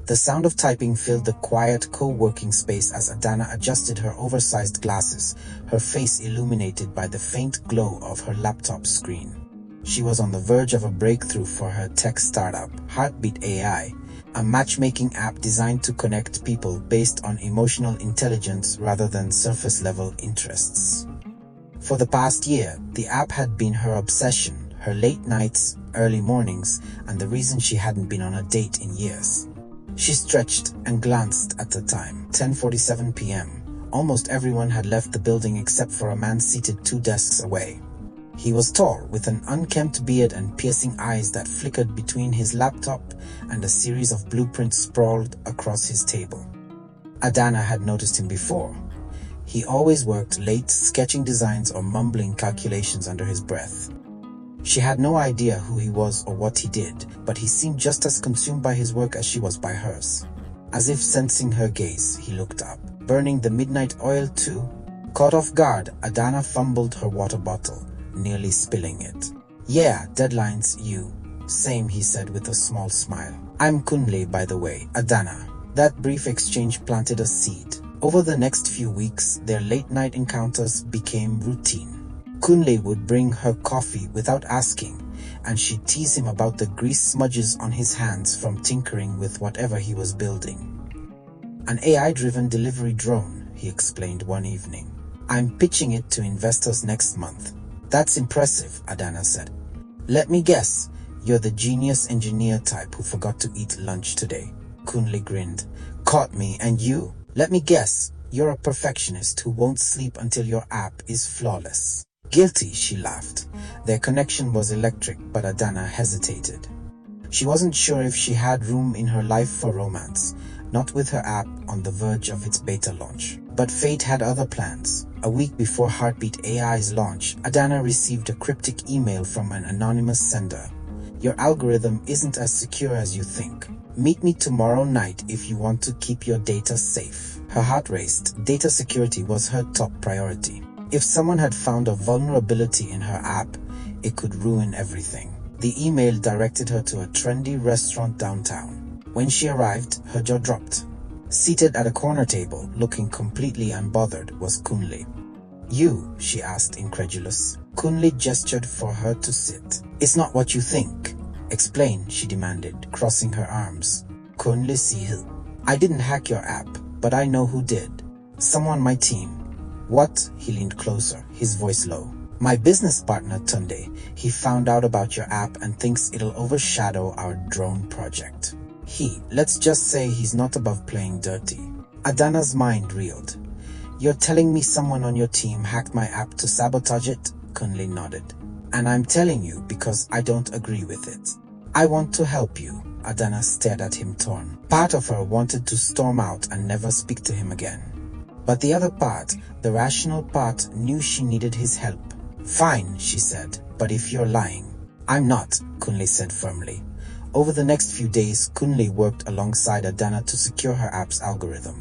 The sound of typing filled the quiet co-working space as Adanna adjusted her oversized glasses, her face illuminated by the faint glow of her laptop screen. She was on the verge of a breakthrough for her tech startup, Heartbeat AI, a matchmaking app designed to connect people based on emotional intelligence rather than surface-level interests. For the past year, the app had been her obsession, her late nights, early mornings, and the reason she hadn't been on a date in years. She stretched and glanced at the time, 10:47 p.m. Almost everyone had left the building except for a man seated 2 desks away. He was tall, with an unkempt beard and piercing eyes that flickered between his laptop and a series of blueprints sprawled across his table. Adanna had noticed him before. He always worked late, sketching designs or mumbling calculations under his breath. She had no idea who he was or what he did, but he seemed just as consumed by his work as she was by hers. As if sensing her gaze, he looked up. "Burning the midnight oil too?" Caught off guard, Adanna fumbled her water bottle, nearly spilling it. "Yeah, deadlines, you." "Same," he said with a small smile. "I'm Kunle, by the way, Adanna." That brief exchange planted a seed. Over the next few weeks, their late-night encounters became routine. Kunle would bring her coffee without asking, and she'd tease him about the grease smudges on his hands from tinkering with whatever he was building. "An AI-driven delivery drone," he explained one evening. "I'm pitching it to investors next month." "That's impressive," Adanna said. "Let me guess, you're the genius engineer type who forgot to eat lunch today." Kunle grinned. "Caught me, and you? Let me guess, you're a perfectionist who won't sleep until your app is flawless." "Guilty," she laughed. Their connection was electric, but Adanna hesitated. She wasn't sure if she had room in her life for romance, not with her app on the verge of its beta launch. But fate had other plans. A week before Heartbeat AI's launch, Adanna received a cryptic email from an anonymous sender. "Your algorithm isn't as secure as you think. Meet me tomorrow night if you want to keep your data safe." Her heart raced. Data security was her top priority. If someone had found a vulnerability in her app, it could ruin everything. The email directed her to a trendy restaurant downtown. When she arrived, her jaw dropped. Seated at a corner table, looking completely unbothered, was Kunle. "You?" she asked, incredulous. Kunle gestured for her to sit. "It's not what you think." "Explain," she demanded, crossing her arms. Kunle sighed. "I didn't hack your app, but I know who did. Someone on my team." "What?" He leaned closer, his voice low. "My business partner, Tunde. He found out about your app and thinks it'll overshadow our drone project." Let's just say he's not above playing dirty." Adanna's mind reeled. "You're telling me someone on your team hacked my app to sabotage it?" Kunle nodded. "And I'm telling you because I don't agree with it." "I want to help you." Adanna stared at him torn. Part of her wanted to storm out and never speak to him again. But the other part, the rational part, knew she needed his help. "Fine," she said, "but if you're lying." "I'm not," Kunle said firmly. Over the next few days, Kunle worked alongside Adanna to secure her app's algorithm.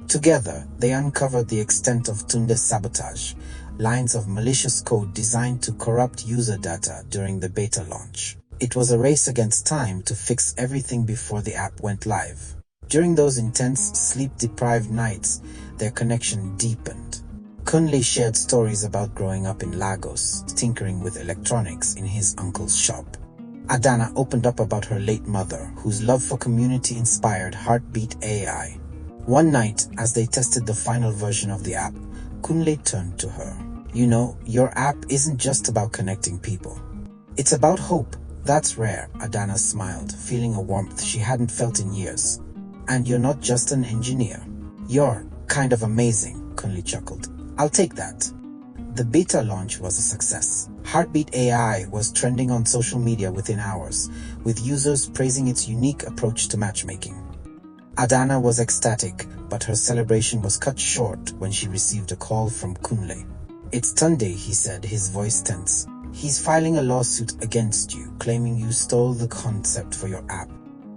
Together, they uncovered the extent of Tunde's sabotage, lines of malicious code designed to corrupt user data during the beta launch. It was a race against time to fix everything before the app went live. During those intense, sleep-deprived nights, their connection deepened. Kunle shared stories about growing up in Lagos, tinkering with electronics in his uncle's shop. Adanna opened up about her late mother, whose love for community inspired Heartbeat AI. One night, as they tested the final version of the app, Kunle turned to her. "You know, your app isn't just about connecting people. It's about hope." "That's rare," Adanna smiled, feeling a warmth she hadn't felt in years. "And you're not just an engineer. You're kind of amazing," Kunle chuckled. "I'll take that." The beta launch was a success. Heartbeat AI was trending on social media within hours, with users praising its unique approach to matchmaking. Adanna was ecstatic, but her celebration was cut short when she received a call from Kunle. "It's Tunde," he said, his voice tense. "He's filing a lawsuit against you, claiming you stole the concept for your app."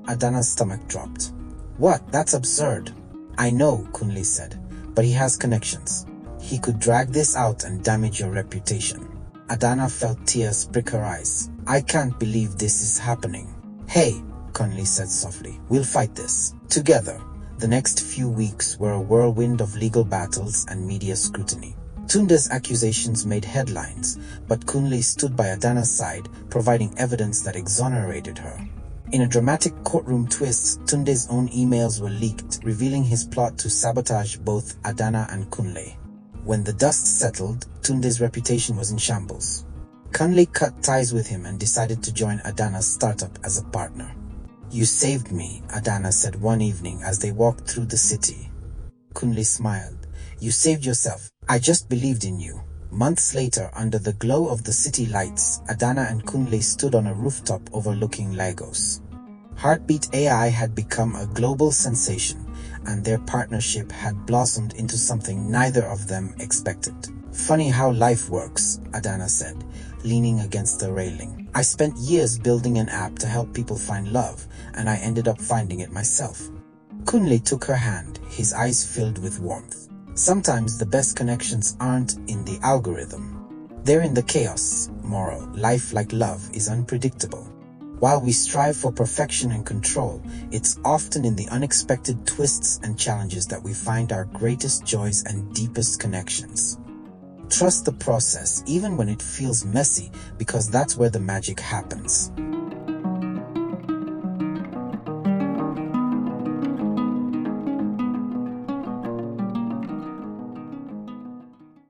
Adanna's stomach dropped. "What? That's absurd." "I know," Kunle said, "but he has connections. He could drag this out and damage your reputation." Adanna felt tears prick her eyes. "I can't believe this is happening." "Hey," Kunle said softly, "we'll fight this." Together, the next few weeks were a whirlwind of legal battles and media scrutiny. Tunde's accusations made headlines, but Kunle stood by Adanna's side, providing evidence that exonerated her. In a dramatic courtroom twist, Tunde's own emails were leaked, revealing his plot to sabotage both Adanna and Kunle. When the dust settled, Tunde's reputation was in shambles. Kunle cut ties with him and decided to join Adanna's startup as a partner. "You saved me," Adanna said one evening as they walked through the city. Kunle smiled. "You saved yourself. I just believed in you." Months later, under the glow of the city lights, Adanna and Kunle stood on a rooftop overlooking Lagos. Heartbeat AI had become a global sensation, and their partnership had blossomed into something neither of them expected. "Funny how life works," Adanna said, leaning against the railing. "I spent years building an app to help people find love, and I ended up finding it myself." Kunle took her hand, his eyes filled with warmth. "Sometimes the best connections aren't in the algorithm. They're in the chaos." Moral: life, like love, is unpredictable. While we strive for perfection and control, it's often in the unexpected twists and challenges that we find our greatest joys and deepest connections. Trust the process, even when it feels messy, because that's where the magic happens.